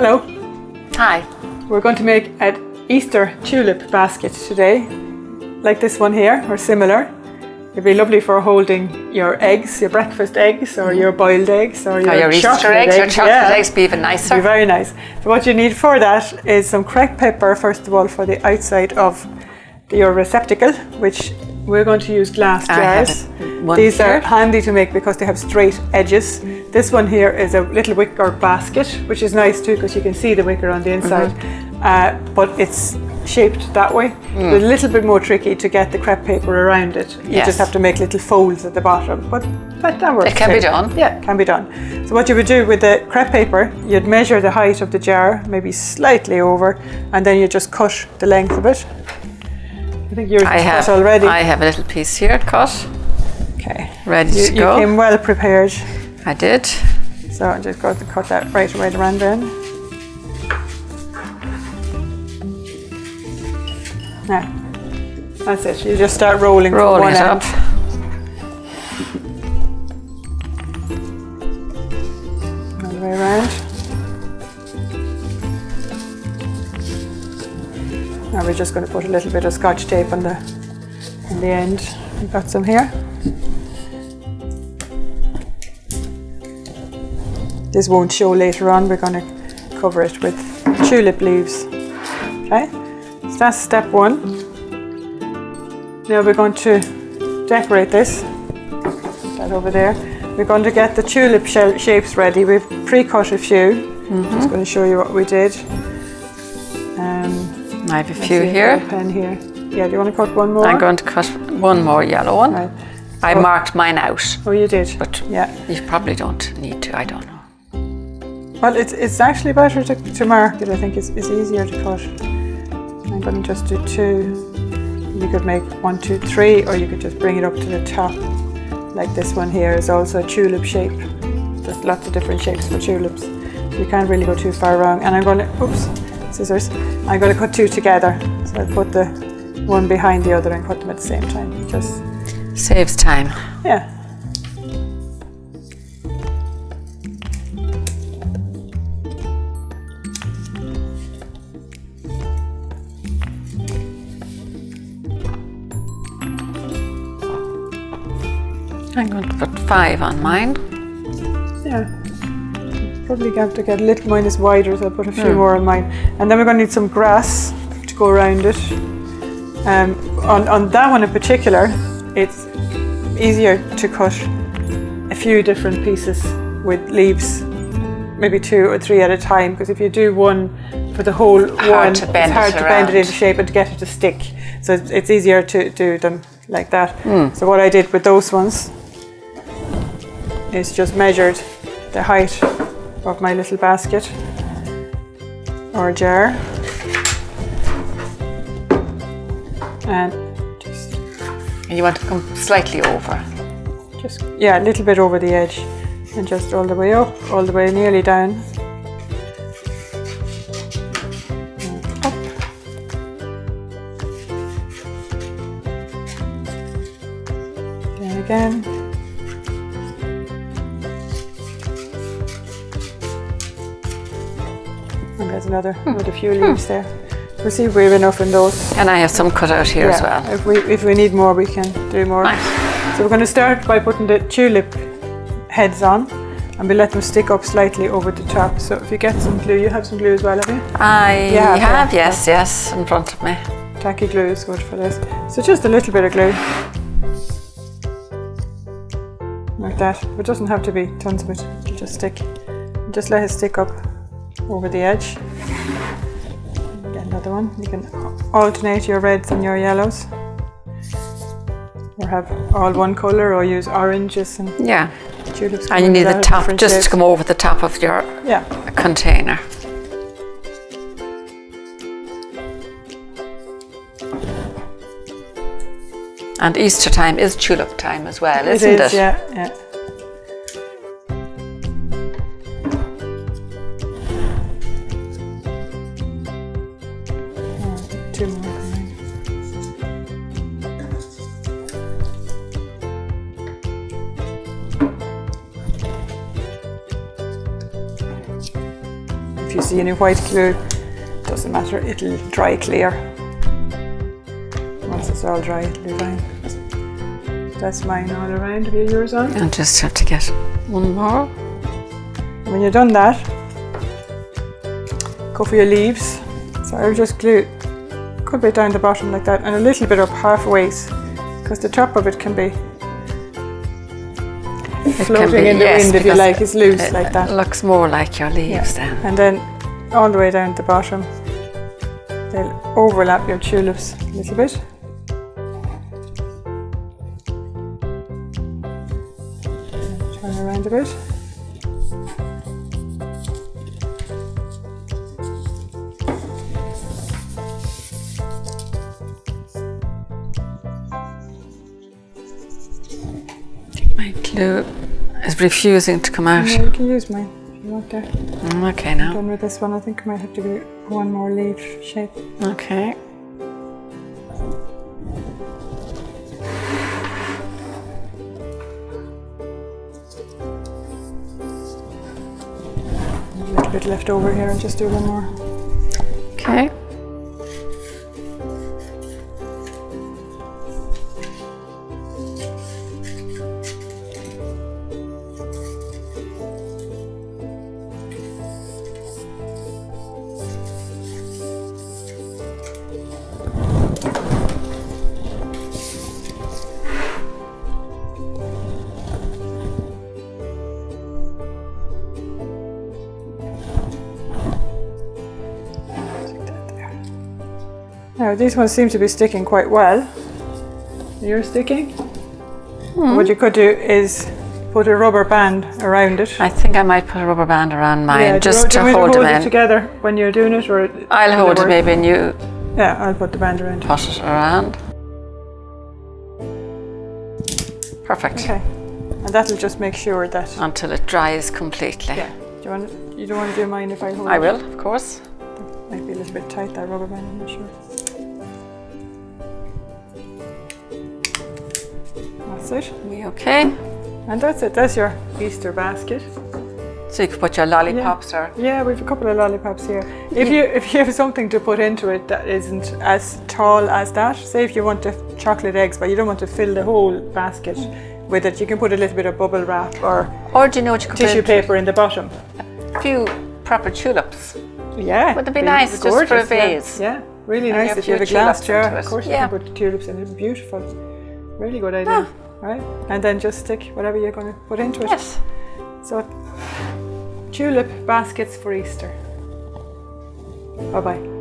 Hello. Hi. We're going to make an Easter tulip basket today, like this one here, or similar. It'd be lovely for holding your eggs, your breakfast eggs, or your boiled eggs, or your Easter eggs. Your chocolate eggs be even nicer. Be very nice. So what you need for that is some crepe paper, first of all, for the outside of your receptacle, which we're going to use glass jars. These are handy to make because they have straight edges. This one here is a little wicker basket, which is nice too because you can see the wicker on the inside, but it's shaped that way. It's a little bit more tricky to get the crepe paper around it. You just have to make little folds at the bottom, but that works. It can be done. Yeah, it can be done. So what you would do with the crepe paper, you'd measure the height of the jar, maybe slightly over, and then you just cut the length of it. I think yours is cut already. I have a little piece here cut. Okay. Ready to go. You came well prepared. I did. So I'm just going to cut that right around then. Now, that's it. You just start rolling from one it end. up. All the way around. Now we're just going to put a little bit of Scotch tape on the end. We've got some here. This won't show later on. We're going to cover it with tulip leaves. Okay, so that's step one. Now we're going to decorate this. Put that over there. We're going to get the tulip shapes ready. We've pre-cut a few. Just going to show you what we did. I have a few here. A pen here. Yeah, do you want to cut one more? I'm going to cut one more yellow one. Right. I marked mine out. Oh, you did? But yeah, you probably don't need to. I don't know. Well, it's actually better to mark it. I think it's easier to cut. I'm going to just do two. You could make 1, 2, 3, or you could just bring it up to the top. Like this one here is also a tulip shape. There's lots of different shapes for tulips. You can't really go too far wrong. And I'm going to, scissors. I'm going to cut two together. So I'll put the one behind the other and cut them at the same time. It just saves time. Yeah. I'm going to put 5 on mine. Yeah. Probably have to get a little, mine is wider, so I'll put a few more on mine. And then we're going to need some grass to go around it. On that one in particular, it's easier to cut a few different pieces with leaves, maybe 2 or 3 at a time, because if you do one for the whole one, it's hard to bend it into shape and to get it to stick. So it's easier to do them like that. So what I did with those ones is just measured the height of my little basket or jar, and you want to come slightly over, just a little bit over the edge, and just all the way up, all the way nearly down, and up. Then again. And there's another few leaves there. We'll see if we have enough in those. And I have some cut out here as well. If we need more, we can do more. Nice. So we're going to start by putting the tulip heads on, and we'll let them stick up slightly over the top. So if you get some glue, you have some glue as well, have you? I have, yes, in front of me. Tacky glue is good for this. So just a little bit of glue. Like that. It doesn't have to be tons of it. It'll just stick. Just let it stick up over the edge. Get another one. You can alternate your reds and your yellows, or have all one colour, or use oranges and tulips. And you need the top just to come over the top of your container. And Easter time is tulip time as well, isn't it? Yeah. Two more. if you see any white glue, doesn't matter, it'll dry clear. Once it's all dry, it'll be fine. That's mine all around. Have you yours on? I just have to get one more. When you've done that, go for your leaves. So I'll just glue a good bit down the bottom like that, and a little bit up halfway, because the top of it can be floating in the wind if you like. It's loose like that. It looks more like your leaves then. And then all the way down at the bottom, they'll overlap your tulips a little bit. Turn around a bit. My glue is refusing to come out. No, you can use mine if you want there. Okay, now. Done with this one. I think I might have to do one more leaf shape. Okay. A little bit left over here, and just do one more. Okay. Now these ones seem to be sticking quite well. You're sticking? What you could do is put a rubber band around it. I think I might put a rubber band around mine Yeah, just do to you want hold me to them hold it in. together when you're doing it, or I'll hold it, maybe, and you Yeah, I'll put the band around it. put it around. Perfect. Okay, and that'll just make sure that. Until it dries completely. Yeah. You don't want to do mine if I hold I it? will, of course. Might be a little bit tight, that rubber band. I'm not sure. That's it. We okay? And that's it. That's your Easter basket. So you can put your lollipops or Yeah, we've a couple of lollipops here. If you have something to put into it that isn't as tall as that, say if you want the chocolate eggs, but you don't want to fill the whole basket with it, you can put a little bit of bubble wrap or do you know what you could tissue put in? paper in the bottom. A few proper tulips. Yeah. Would it be nice just for a gorgeous, vase? Yeah, really And nice a if you have a few glass tulips jar. into Of it. course Yeah. you can put tulips in it. It's beautiful. Really good idea. Right? And then just stick whatever you're going to put into it. Yes. So, tulip baskets for Easter. Bye-bye.